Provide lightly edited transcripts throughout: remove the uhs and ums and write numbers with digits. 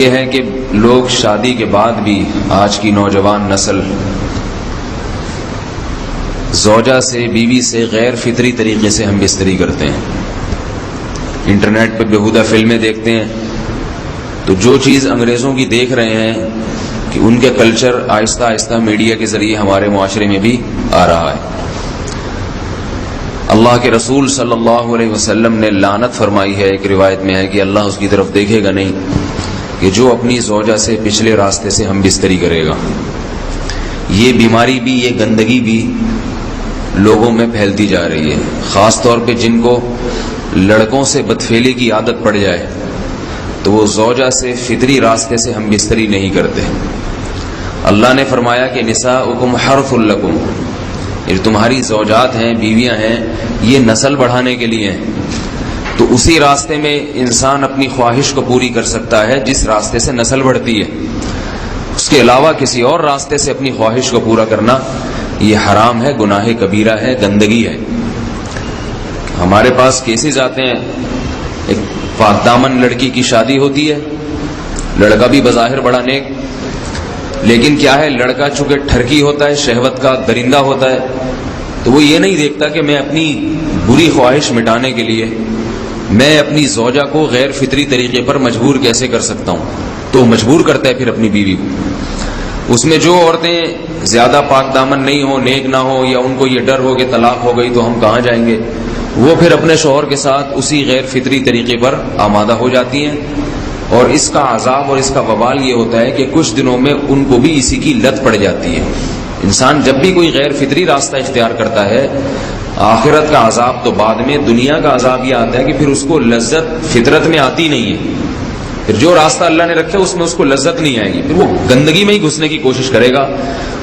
یہ ہے کہ لوگ شادی کے بعد بھی آج کی نوجوان نسل زوجہ سے، بیوی سے غیر فطری طریقے سے ہم بستری کرتے ہیں. انٹرنیٹ پہ بیہودہ فلمیں دیکھتے ہیں تو جو چیز انگریزوں کی دیکھ رہے ہیں کہ ان کے کلچر آہستہ آہستہ میڈیا کے ذریعے ہمارے معاشرے میں بھی آ رہا ہے. اللہ کے رسول صلی اللہ علیہ وسلم نے لعنت فرمائی ہے، ایک روایت میں ہے کہ اللہ اس کی طرف دیکھے گا نہیں کہ جو اپنی زوجہ سے پچھلے راستے سے ہم بستری کرے گا. یہ بیماری بھی، یہ گندگی بھی لوگوں میں پھیلتی جا رہی ہے، خاص طور پہ جن کو لڑکوں سے بدفعلی کی عادت پڑ جائے تو وہ زوجہ سے فطری راستے سے ہم بستری نہیں کرتے. اللہ نے فرمایا کہ نساؤکم حرث لکم، یہ تمہاری زوجات ہیں، بیویاں ہیں، یہ نسل بڑھانے کے لیے ہیں. تو اسی راستے میں انسان اپنی خواہش کو پوری کر سکتا ہے جس راستے سے نسل بڑھتی ہے. اس کے علاوہ کسی اور راستے سے اپنی خواہش کو پورا کرنا یہ حرام ہے، گناہ کبیرہ ہے، گندگی ہے. ہمارے پاس کیسز آتے ہیں، ایک پاک دامن لڑکی کی شادی ہوتی ہے، لڑکا بھی بظاہر بڑا نیک، لیکن کیا ہے، لڑکا چونکہ ٹھرکی ہوتا ہے، شہوت کا درندہ ہوتا ہے، تو وہ یہ نہیں دیکھتا کہ میں اپنی بری خواہش مٹانے کے لیے میں اپنی زوجہ کو غیر فطری طریقے پر مجبور کیسے کر سکتا ہوں. تو مجبور کرتا ہے پھر اپنی بیوی کو. اس میں جو عورتیں زیادہ پاک دامن نہیں ہوں، نیک نہ ہوں، یا ان کو یہ ڈر ہو کہ طلاق ہو گئی تو ہم کہاں جائیں گے، وہ پھر اپنے شوہر کے ساتھ اسی غیر فطری طریقے پر آمادہ ہو جاتی ہیں. اور اس کا عذاب اور اس کا وبال یہ ہوتا ہے کہ کچھ دنوں میں ان کو بھی اسی کی لت پڑ جاتی ہے. انسان جب بھی کوئی غیر فطری راستہ اختیار کرتا ہے، آخرت کا عذاب تو بعد میں، دنیا کا عذاب یہ آتا ہے کہ پھر اس کو لذت فطرت میں آتی نہیں ہے. پھر جو راستہ اللہ نے رکھا اس میں اس کو لذت نہیں آئے گی، پھر وہ گندگی میں ہی گھسنے کی کوشش کرے گا.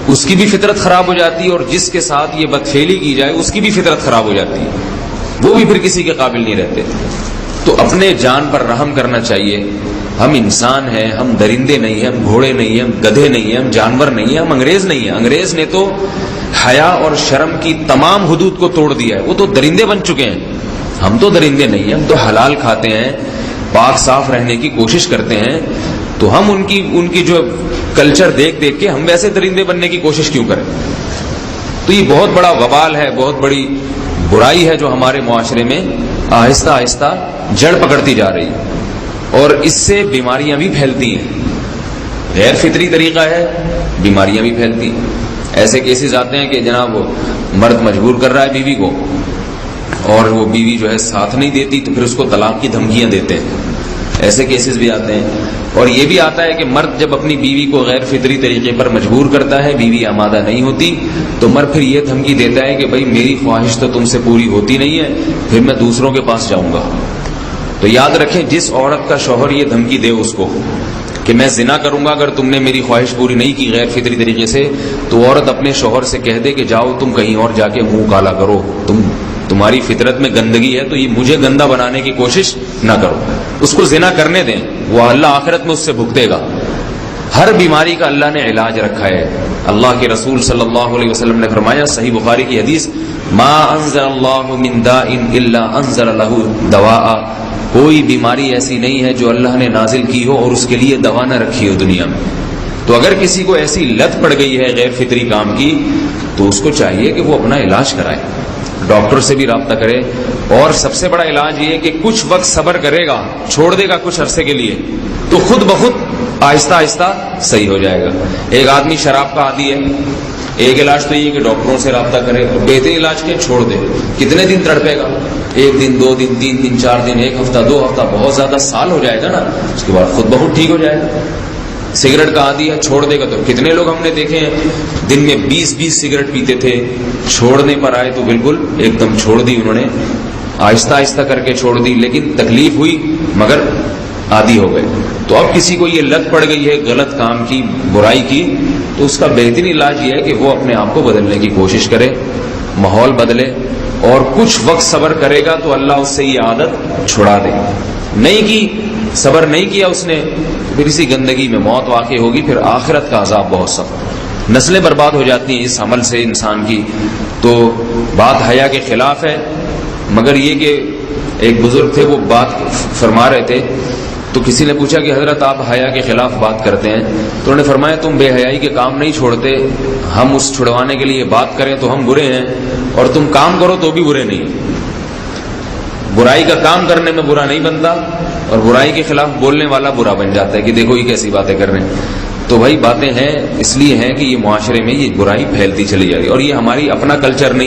اس کی بھی فطرت خراب ہو جاتی ہے، اور جس کے ساتھ یہ بدفعلی کی جائے اس کی بھی فطرت خراب ہو جاتی ہے، وہ بھی پھر کسی کے قابل نہیں رہتے. تو اپنے جان پر رحم کرنا چاہیے. ہم انسان ہیں، ہم درندے نہیں ہیں، ہم گھوڑے نہیں ہیں، ہم گدھے نہیں ہیں، ہم جانور نہیں ہیں، ہم انگریز نہیں ہیں. انگریز نے تو حیا اور شرم کی تمام حدود کو توڑ دیا ہے، وہ تو درندے بن چکے ہیں. ہم تو درندے نہیں ہیں، ہم تو حلال کھاتے ہیں، پاک صاف رہنے کی کوشش کرتے ہیں. تو ہم ان کی جو کلچر دیکھ دیکھ کے ہم ویسے درندے بننے کی کوشش کیوں کریں. تو یہ بہت بڑا وبال ہے، بہت بڑی برائی ہے جو ہمارے معاشرے میں آہستہ آہستہ جڑ پکڑتی جا رہی ہے، اور اس سے بیماریاں بھی پھیلتی ہیں. غیر فطری طریقہ ہے، بیماریاں بھی پھیلتی ہیں. ایسے کیسز آتے ہیں کہ جناب مرد مجبور کر رہا ہے بیوی کو، اور وہ بیوی جو ہے ساتھ نہیں دیتی تو پھر اس کو طلاق کی دھمکیاں دیتے ہیں. ایسے کیسز بھی آتے ہیں. اور یہ بھی آتا ہے کہ مرد جب اپنی بیوی کو غیر فطری طریقے پر مجبور کرتا ہے، بیوی آمادہ نہیں ہوتی، تو مرد پھر یہ دھمکی دیتا ہے کہ بھائی میری خواہش تو تم سے پوری ہوتی نہیں ہے، پھر میں دوسروں کے پاس جاؤں گا. تو یاد رکھیں، جس عورت کا شوہر یہ دھمکی دے اس کو کہ میں زنا کروں گا اگر تم نے میری خواہش پوری نہیں کی غیر فطری طریقے سے، تو عورت اپنے شوہر سے کہہ دے کہ جاؤ تم کہیں اور جا کے منہ کالا کرو، تمہاری فطرت میں گندگی ہے تو یہ مجھے گندا بنانے کی کوشش نہ کرو. اس کو زنا کرنے دیں، وہ اللہ آخرت میں اس سے بھگتے گا. ہر بیماری کا اللہ نے علاج رکھا ہے. اللہ کے رسول صلی اللہ علیہ وسلم نے فرمایا، صحیح بخاری کی حدیث، ما انزل اللہ من داء الا انزل له دواء، کوئی بیماری ایسی نہیں ہے جو اللہ نے نازل کی ہو اور اس کے لیے دوا نہ رکھی ہو دنیا میں. تو اگر کسی کو ایسی لت پڑ گئی ہے غیر فطری کام کی، تو اس کو چاہیے کہ وہ اپنا علاج کرائے، ڈاکٹر سے بھی رابطہ کرے. اور سب سے بڑا علاج یہ ہے کہ کچھ وقت صبر کرے گا، چھوڑ دے گا کچھ عرصے کے لیے، تو خود بخود آہستہ آہستہ صحیح ہو جائے گا. ایک آدمی شراب کا عادی ہے، ایک علاج تو یہ کہ ڈاکٹروں سے رابطہ کرے، بہترین علاج کے چھوڑ دے. کتنے دن تڑپے گا؟ 1 دن، 2 دن، 3 دن، 4 دن، 1 ہفتہ، 2 ہفتہ، بہت زیادہ سال ہو جائے گا نا، اس کے بعد خود بخود ٹھیک ہو جائے گا. سگریٹ کا عادی ہے، چھوڑ دے گا. تو کتنے لوگ ہم نے دیکھے ہیں دن میں 20 سگریٹ پیتے تھے، چھوڑنے پر آئے تو بالکل ایک دم چھوڑ دی انہوں نے، آہستہ آہستہ کر کے چھوڑ دی، لیکن تکلیف ہوئی مگر عادی ہو گئے. تو اب کسی کو یہ لت پڑ گئی ہے غلط کام کی، برائی کی، تو اس کا بہترین علاج یہ ہے کہ وہ اپنے آپ کو بدلنے کی کوشش کرے، ماحول بدلے، اور کچھ وقت صبر کرے گا تو اللہ اس سے یہ عادت چھڑا دے. نہیں کی، صبر نہیں کیا اس نے، پھر اسی گندگی میں موت واقع ہوگی، پھر آخرت کا عذاب بہت سخت. نسلیں برباد ہو جاتی ہیں اس عمل سے انسان کی. تو بات حیا کے خلاف ہے، مگر یہ کہ ایک بزرگ تھے وہ بات فرما رہے تھے تو کسی نے پوچھا کہ حضرت آپ حیا کے خلاف بات کرتے ہیں، تو انہوں نے فرمایا تم بے حیائی کے کام نہیں چھوڑتے، ہم اس چھڑوانے کے لیے بات کریں تو ہم برے ہیں، اور تم کام کرو تو بھی برے نہیں۔ برائی کا کام کرنے میں برا نہیں بنتا، اور برائی کے خلاف بولنے والا برا بن جاتا ہے کہ دیکھو یہ کیسی باتیں کر رہے ہیں۔ تو بھائی باتیں ہیں اس لیے ہیں کہ یہ معاشرے میں یہ برائی پھیلتی چلی جا رہی ہے، اور یہ ہماری اپنا کلچر نہیں